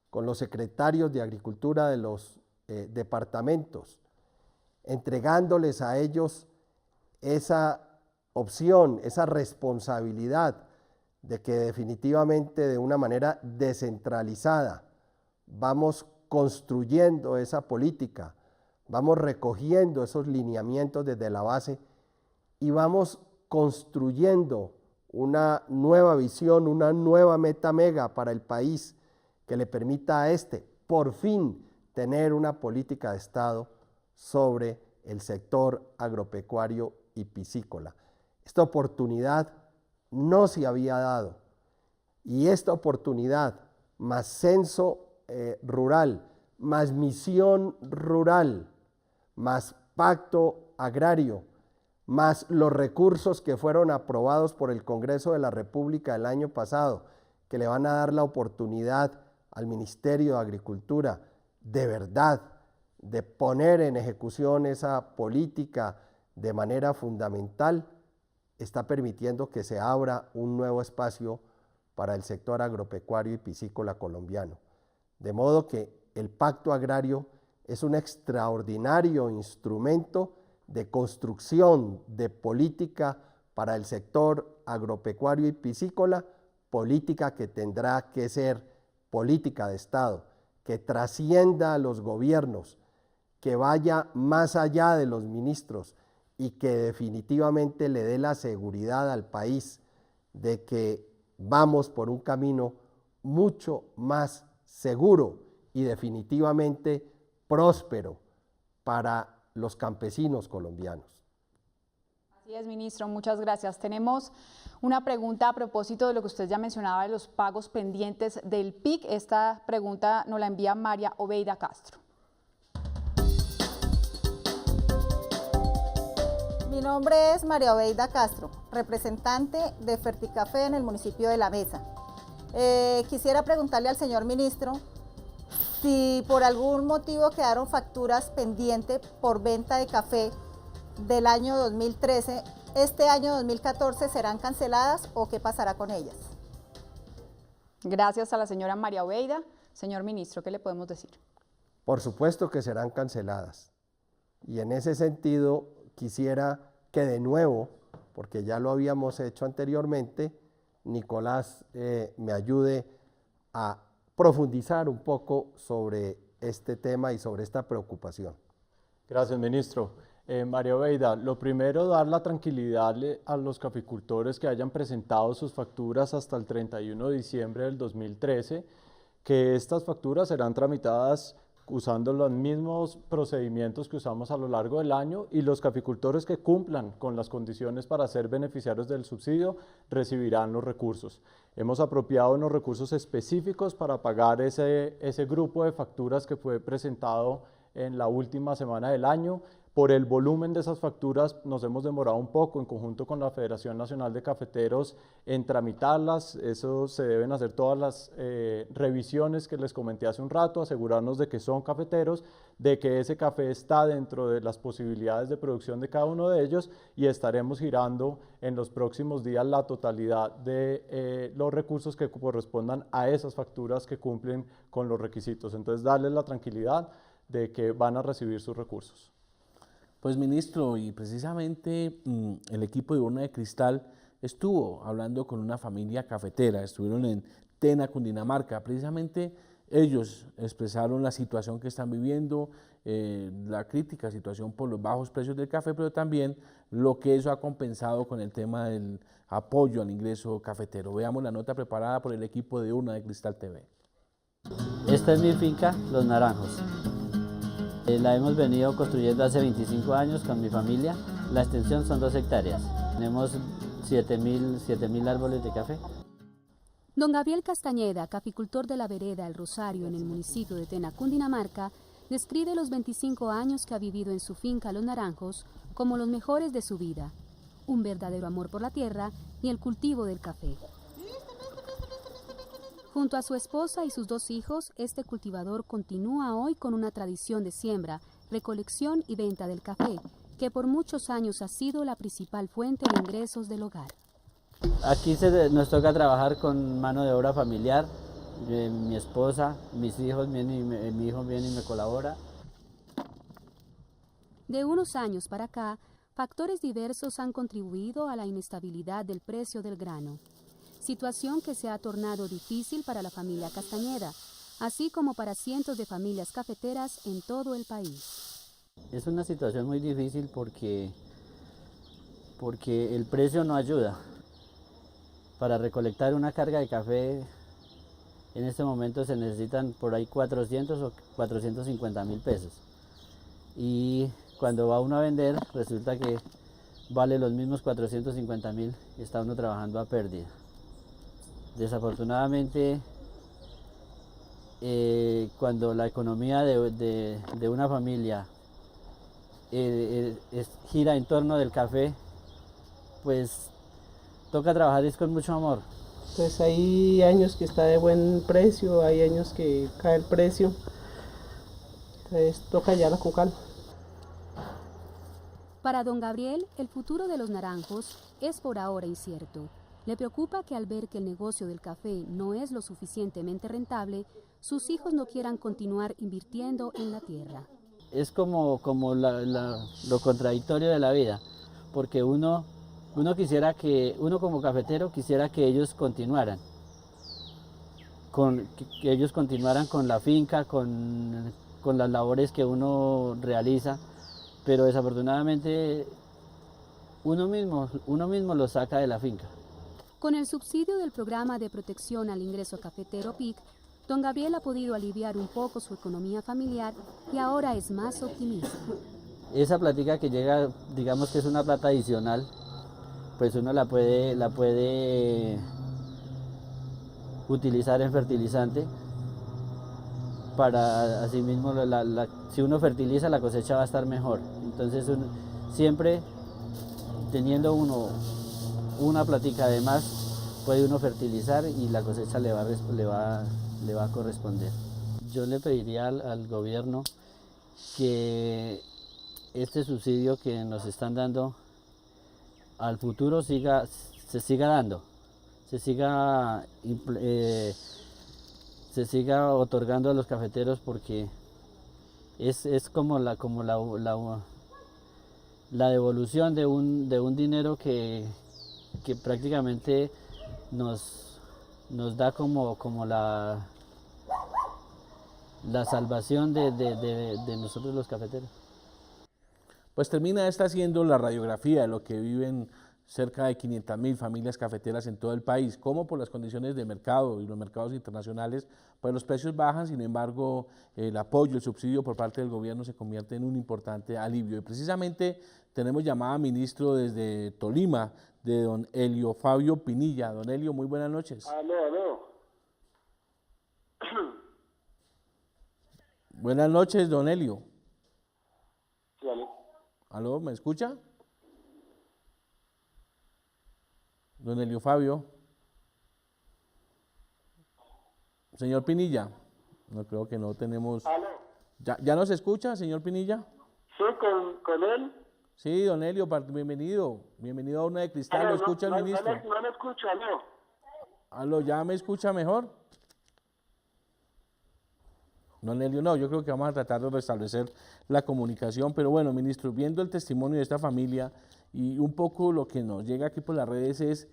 con los secretarios de Agricultura de los departamentos, entregándoles a ellos esa opción, esa responsabilidad de que definitivamente de una manera descentralizada vamos construyendo esa política, vamos recogiendo esos lineamientos desde la base y vamos construyendo una nueva visión, una nueva meta mega para el país que le permita a por fin, tener una política de Estado sobre el sector agropecuario y piscícola. Esta oportunidad no se había dado y esta oportunidad más censo rural, más misión rural, más pacto agrario, más los recursos que fueron aprobados por el Congreso de la República el año pasado, que le van a dar la oportunidad al Ministerio de Agricultura de verdad de poner en ejecución esa política de manera fundamental, está permitiendo que se abra un nuevo espacio para el sector agropecuario y piscícola colombiano. De modo que el pacto agrario es un extraordinario instrumento de construcción de política para el sector agropecuario y piscícola, política que tendrá que ser política de Estado, que trascienda a los gobiernos, que vaya más allá de los ministros y que definitivamente le dé la seguridad al país de que vamos por un camino mucho más seguro y definitivamente próspero para los campesinos colombianos. Así es, ministro, muchas gracias. Tenemos una pregunta a propósito de lo que usted ya mencionaba de los pagos pendientes del PIC. Esta pregunta nos la envía María Obeida Castro. Mi nombre es María Obeida Castro, representante de Ferticafé en el municipio de La Mesa. Quisiera preguntarle al señor ministro si por algún motivo quedaron facturas pendientes por venta de café del año 2013, este año 2014 serán canceladas o qué pasará con ellas. Gracias a la señora María Obeida. Señor ministro, ¿qué le podemos decir? por supuesto que serán canceladas. Y en ese sentido quisiera que de nuevo, porque ya lo habíamos hecho anteriormente, Nicolás me ayude a profundizar un poco sobre este tema y sobre esta preocupación. Gracias, ministro. María Obeida, lo primero, dar la tranquilidad a los caficultores que hayan presentado sus facturas hasta el 31 de diciembre del 2013, que estas facturas serán tramitadas usando los mismos procedimientos que usamos a lo largo del año, y los caficultores que cumplan con las condiciones para ser beneficiarios del subsidio recibirán los recursos. Hemos apropiado unos recursos específicos para pagar ese grupo de facturas que fue presentado en la última semana del año. Por el volumen de esas facturas nos hemos demorado un poco en conjunto con la Federación Nacional de Cafeteros en tramitarlas. Eso se deben hacer todas las revisiones que les comenté hace un rato, asegurarnos de que son cafeteros, de que ese café está dentro de las posibilidades de producción de cada uno de ellos, y estaremos girando en los próximos días la totalidad de los recursos que correspondan a esas facturas que cumplen con los requisitos. Entonces, darles la tranquilidad de que van a recibir sus recursos. Pues, ministro, y precisamente el equipo de Urna de Cristal estuvo hablando con una familia cafetera, estuvieron en Tena, Cundinamarca. Precisamente ellos expresaron la situación que están viviendo, la crítica situación por los bajos precios del café, pero también lo que eso ha compensado con el tema del apoyo al ingreso cafetero. Veamos la nota preparada por el equipo de Urna de Cristal TV. Esta es mi finca, Los Naranjos. La hemos venido construyendo hace 25 años con mi familia. La extensión son 2 hectáreas. Tenemos 7.000 árboles de café. Don Gabriel Castañeda, caficultor de la vereda El Rosario en el municipio de Tena, Cundinamarca, describe los 25 años que ha vivido en su finca Los Naranjos como los mejores de su vida. Un verdadero amor por la tierra y el cultivo del café. Junto a su esposa y sus 2 hijos, este cultivador continúa hoy con una tradición de siembra, recolección y venta del café, que por muchos años ha sido la principal fuente de ingresos del hogar. Aquí nos toca trabajar con mano de obra familiar. Mi esposa, mis hijos, mi hijo viene y me colabora. De unos años para acá, factores diversos han contribuido a la inestabilidad del precio del grano. Situación que se ha tornado difícil para la familia Castañeda, así como para cientos de familias cafeteras en todo el país. Es una situación muy difícil porque el precio no ayuda. Para recolectar una carga de café, en este momento se necesitan por ahí 400 o 450.000 pesos. Y cuando va uno a vender, resulta que vale los mismos 450.000 y está uno trabajando a pérdida. Desafortunadamente, cuando la economía de una familia gira en torno del café, pues toca trabajar con mucho amor. Pues hay años que está de buen precio, hay años que cae el precio, entonces toca hallarla con calma. Para don Gabriel, el futuro de Los Naranjos es por ahora incierto. Le preocupa que al ver que el negocio del café no es lo suficientemente rentable, sus hijos no quieran continuar invirtiendo en la tierra. Es como lo contradictorio de la vida, porque uno como cafetero quisiera que ellos continuaran, que ellos continuaran con la finca, con las labores que uno realiza, pero desafortunadamente uno mismo los saca de la finca. Con el subsidio del Programa de Protección al Ingreso Cafetero PIC, don Gabriel ha podido aliviar un poco su economía familiar y ahora es más optimista. Esa plática que llega, digamos que es una plata adicional, pues uno la puede utilizar en fertilizante para asimismo, si uno fertiliza la cosecha va a estar mejor. Entonces siempre teniendo uno una plática de más, puede uno fertilizar y la cosecha le va a corresponder. Yo le pediría al gobierno que este subsidio que nos están dando al futuro se siga dando, se siga otorgando a los cafeteros, porque es como la devolución de un dinero que prácticamente nos da como la salvación de nosotros los cafeteros. Pues termina esta siendo la radiografía de lo que viven cerca de 500.000 familias cafeteras en todo el país, como por las condiciones de mercado y los mercados internacionales, pues los precios bajan, sin embargo el apoyo, el subsidio por parte del gobierno se convierte en un importante alivio. Y precisamente tenemos llamada ministro desde Tolima, de don Helio Fabio Pinilla. Don Helio, muy buenas noches. Aló. Buenas noches, don Helio. Sí, aló. ¿Aló, me escucha? Don Helio Fabio. Señor Pinilla, no creo que no tenemos... ¿Aló? ¿Ya nos escucha, señor Pinilla? Sí, con él. Sí, don Helio, bienvenido. Bienvenido a Urna de Cristal, Aló, lo escucha el ministro. No me escucha, aló. Aló, ¿ya me escucha mejor? Don Helio, no, yo creo que vamos a tratar de restablecer la comunicación, pero bueno, ministro, viendo el testimonio de esta familia y un poco lo que nos llega aquí por las redes es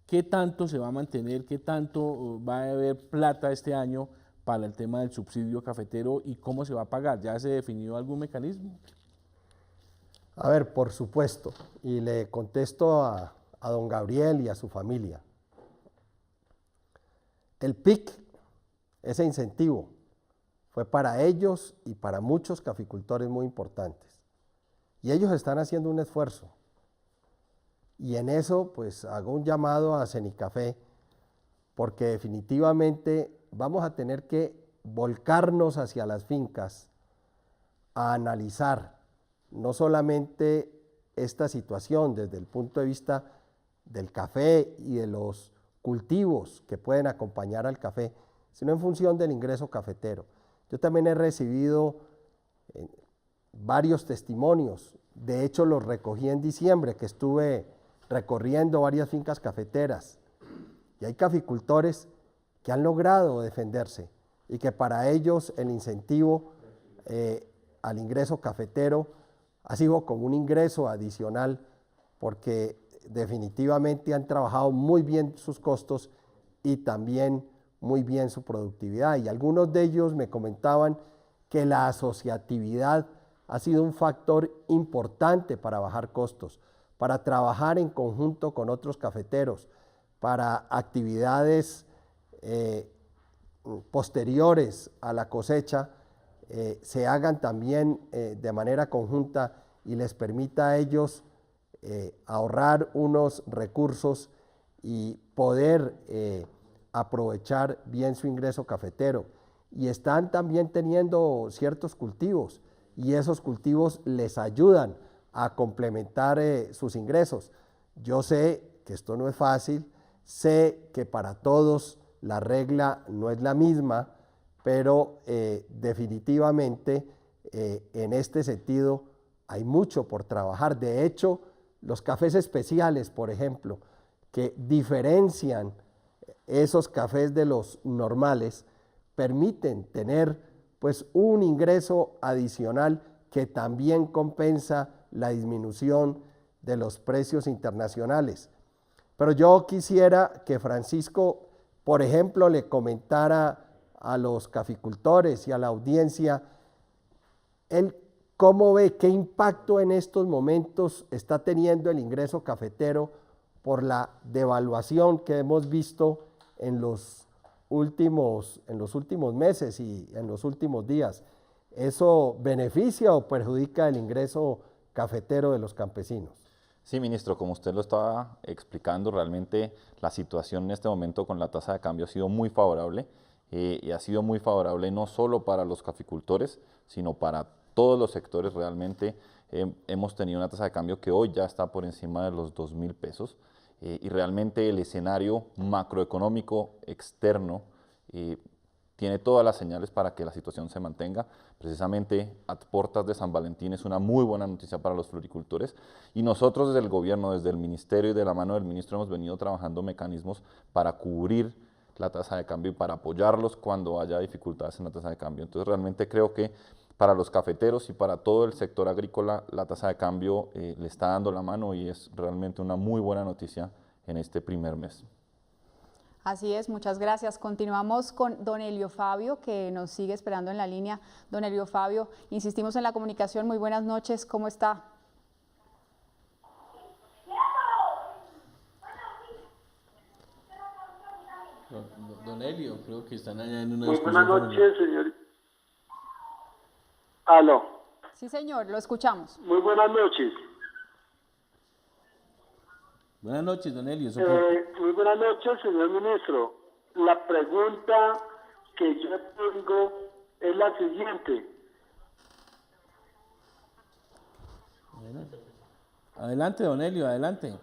qué tanto se va a mantener, qué tanto va a haber plata este año para el tema del subsidio cafetero y cómo se va a pagar. ¿Ya se definió algún mecanismo? A ver, por supuesto, y le contesto a don Gabriel y a su familia. El PIC, ese incentivo, fue para ellos y para muchos caficultores muy importantes. Y ellos están haciendo un esfuerzo. Y en eso, pues, hago un llamado a Cenicafé, porque definitivamente vamos a tener que volcarnos hacia las fincas a analizar no solamente esta situación desde el punto de vista del café y de los cultivos que pueden acompañar al café, sino en función del ingreso cafetero. Yo también he recibido varios testimonios, de hecho los recogí en diciembre, que estuve recorriendo varias fincas cafeteras, y hay caficultores que han logrado defenderse y que para ellos el incentivo al ingreso cafetero ha sido como un ingreso adicional, porque definitivamente han trabajado muy bien sus costos y también muy bien su productividad. Y algunos de ellos me comentaban que la asociatividad ha sido un factor importante para bajar costos, para trabajar en conjunto con otros cafeteros, para actividades posteriores a la cosecha, se hagan también de manera conjunta y les permita a ellos ahorrar unos recursos y poder aprovechar bien su ingreso cafetero. Y están también teniendo ciertos cultivos y esos cultivos les ayudan a complementar sus ingresos. Yo sé que esto no es fácil, sé que para todos la regla no es la misma, pero definitivamente en este sentido hay mucho por trabajar. De hecho, los cafés especiales, por ejemplo, que diferencian esos cafés de los normales, permiten tener pues un ingreso adicional que también compensa la disminución de los precios internacionales. Pero yo quisiera que Francisco, por ejemplo, le comentara a los caficultores y a la audiencia, él cómo ve, qué impacto en estos momentos está teniendo el ingreso cafetero por la devaluación que hemos visto en los últimos meses y en los últimos días. ¿Eso beneficia o perjudica el ingreso cafetero de los campesinos? Sí, ministro, como usted lo estaba explicando, realmente la situación en este momento con la tasa de cambio ha sido muy favorable y ha sido muy favorable no solo para los caficultores, sino para todos los sectores. Realmente hemos tenido una tasa de cambio que hoy ya está por encima de los 2.000 pesos y realmente el escenario macroeconómico externo tiene todas las señales para que la situación se mantenga. Precisamente a puertas de San Valentín es una muy buena noticia para los floricultores y nosotros desde el gobierno, desde el ministerio y de la mano del ministro hemos venido trabajando mecanismos para cubrir la tasa de cambio y para apoyarlos cuando haya dificultades en la tasa de cambio. Entonces realmente creo que para los cafeteros y para todo el sector agrícola la tasa de cambio le está dando la mano y es realmente una muy buena noticia en este primer mes. Así es, muchas gracias. Continuamos con don Helio Fabio, que nos sigue esperando en la línea. Don Helio Fabio, insistimos en la comunicación. Muy buenas noches, ¿cómo está? Don Helio, creo que están allá en una Muy discusión. buenas noches, señor. Aló. Sí, señor, lo escuchamos. Muy buenas noches. Buenas noches, don Helio. Muy buenas noches, señor ministro. La pregunta que yo tengo es la siguiente. Adelante, don Helio, adelante.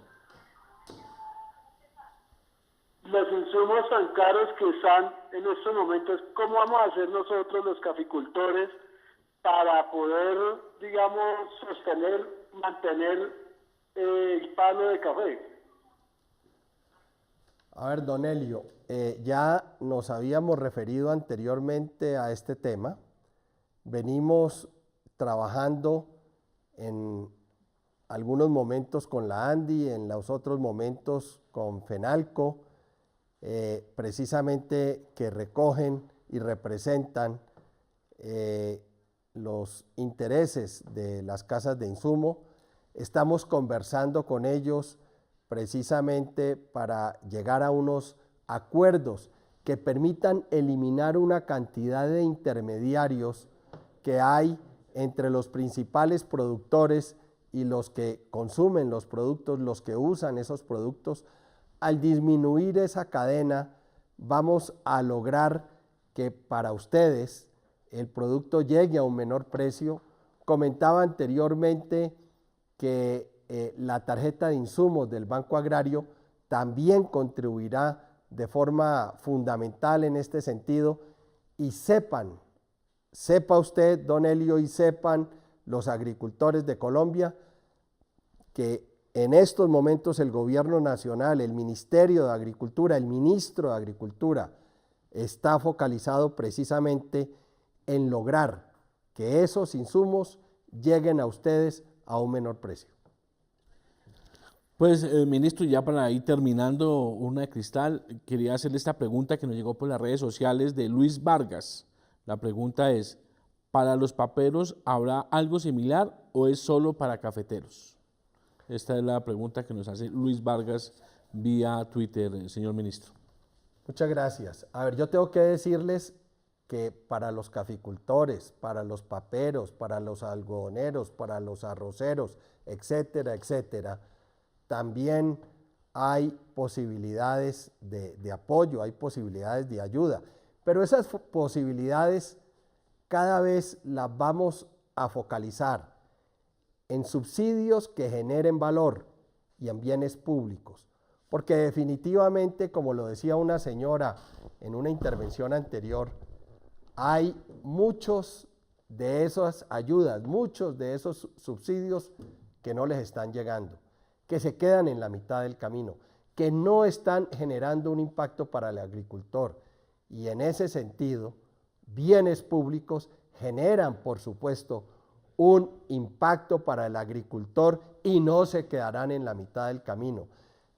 Los insumos tan caros que están en estos momentos, ¿cómo vamos a hacer nosotros los caficultores para poder, digamos, sostener, mantener el palo de café? A ver, don Helio, ya nos habíamos referido anteriormente a este tema. Venimos trabajando en algunos momentos con la ANDI, en los otros momentos con FENALCO, precisamente que recogen y representan los intereses de las casas de insumo. Estamos conversando con ellos precisamente para llegar a unos acuerdos que permitan eliminar una cantidad de intermediarios que hay entre los principales productores y los que consumen los productos, los que usan esos productos. Al disminuir esa cadena, vamos a lograr que para ustedes el producto llegue a un menor precio. Comentaba anteriormente que la tarjeta de insumos del Banco Agrario también contribuirá de forma fundamental en este sentido, y sepa usted, don Helio, y sepan los agricultores de Colombia que en estos momentos el gobierno nacional, el Ministerio de Agricultura, el ministro de Agricultura está focalizado precisamente en lograr que esos insumos lleguen a ustedes a un menor precio. Pues, ministro, ya para ir terminando Urna de Cristal, quería hacerle esta pregunta que nos llegó por las redes sociales de Luis Vargas. La pregunta es, ¿para los paperos habrá algo similar o es solo para cafeteros? Esta es la pregunta que nos hace Luis Vargas vía Twitter, señor ministro. Muchas gracias. A ver, yo tengo que decirles que para los caficultores, para los paperos, para los algodoneros, para los arroceros, etcétera, etcétera, también hay posibilidades de apoyo, hay posibilidades de ayuda, pero esas posibilidades cada vez las vamos a focalizar en subsidios que generen valor y en bienes públicos, porque definitivamente, como lo decía una señora en una intervención anterior, hay muchos de esas ayudas, muchos de esos subsidios que no les están llegando, que se quedan en la mitad del camino, que no están generando un impacto para el agricultor. Y en ese sentido, bienes públicos generan, por supuesto, un impacto para el agricultor y no se quedarán en la mitad del camino.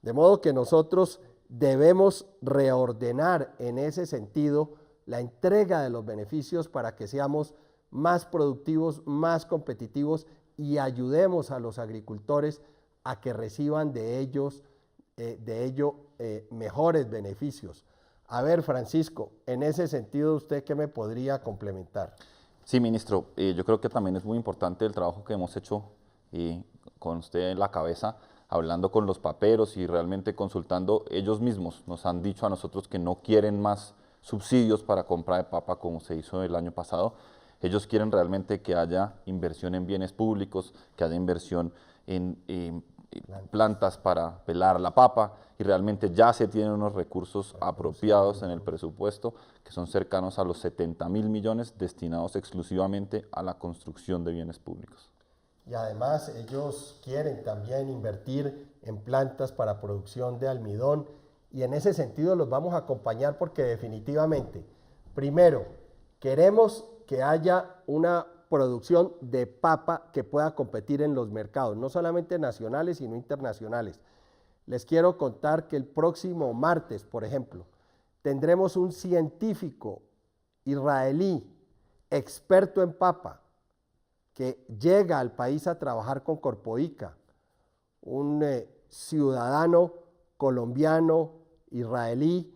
De modo que nosotros debemos reordenar en ese sentido la entrega de los beneficios para que seamos más productivos, más competitivos y ayudemos a los agricultores a que reciban de ello mejores beneficios. A ver, Francisco, en ese sentido, ¿usted qué me podría complementar? Sí, ministro, yo creo que también es muy importante el trabajo que hemos hecho con usted en la cabeza, hablando con los paperos y realmente consultando ellos mismos. Nos han dicho a nosotros que no quieren más subsidios para compra de papa como se hizo el año pasado. Ellos quieren realmente que haya inversión en bienes públicos, que haya inversión en plantas para pelar la papa, y realmente ya se tienen unos recursos apropiados en el presupuesto que son cercanos a los 70.000 millones destinados exclusivamente a la construcción de bienes públicos. Y además ellos quieren también invertir en plantas para producción de almidón, y en ese sentido los vamos a acompañar porque definitivamente, primero, queremos que haya una producción de papa que pueda competir en los mercados, no solamente nacionales, sino internacionales. Les quiero contar que el próximo martes, por ejemplo, tendremos un científico israelí, experto en papa, que llega al país a trabajar con Corpoica, un ciudadano colombiano, israelí,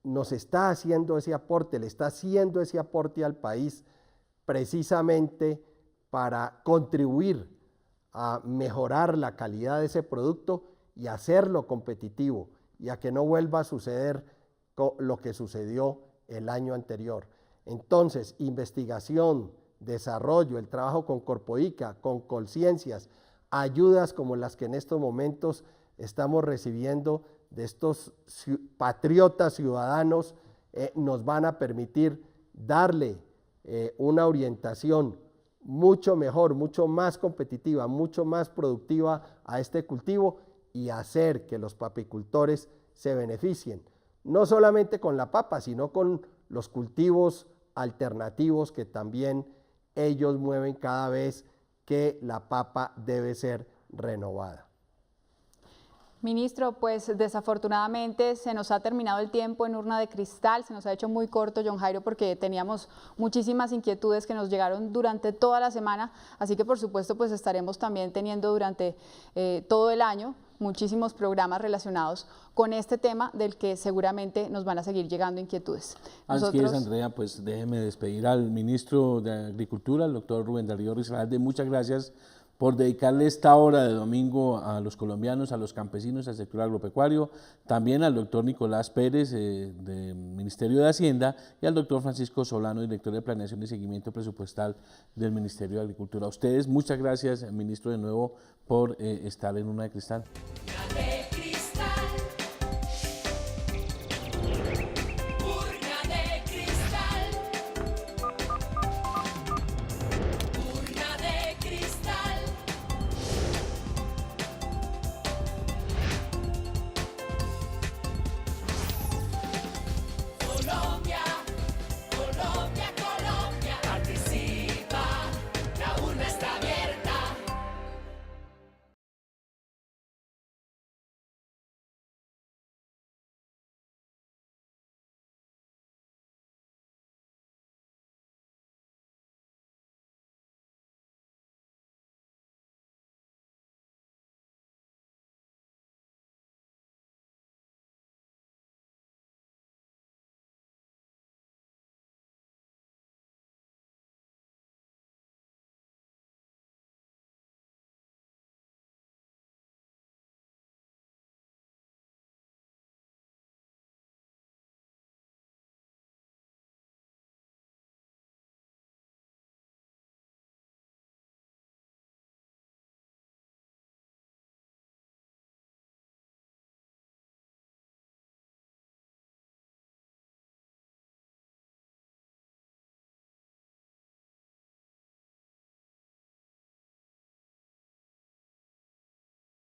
nos está haciendo ese aporte, le está haciendo ese aporte al país precisamente para contribuir a mejorar la calidad de ese producto y hacerlo competitivo y a que no vuelva a suceder lo que sucedió el año anterior. Entonces, investigación, desarrollo, el trabajo con Corpoica, con Colciencias, ayudas como las que en estos momentos estamos recibiendo de estos patriotas ciudadanos, nos van a permitir darle una orientación mucho mejor, mucho más competitiva, mucho más productiva a este cultivo y hacer que los papicultores se beneficien, no solamente con la papa, sino con los cultivos alternativos que también ellos mueven cada vez que la papa debe ser renovada. Ministro, pues desafortunadamente se nos ha terminado el tiempo en Urna de Cristal, se nos ha hecho muy corto, John Jairo, porque teníamos muchísimas inquietudes que nos llegaron durante toda la semana, así que por supuesto pues estaremos también teniendo durante todo el año muchísimos programas relacionados con este tema del que seguramente nos van a seguir llegando inquietudes. Así es, Andrea, pues déjeme despedir al ministro de Agricultura, el doctor Rubén Darío Risaralde. Muchas gracias por dedicarle esta hora de domingo a los colombianos, a los campesinos, al sector agropecuario, también al doctor Nicolás Pérez del Ministerio de Hacienda y al doctor Francisco Solano, director de Planeación y Seguimiento Presupuestal del Ministerio de Agricultura. A ustedes, muchas gracias, ministro, de nuevo por estar en Urna de Cristal. Urna de Cristal.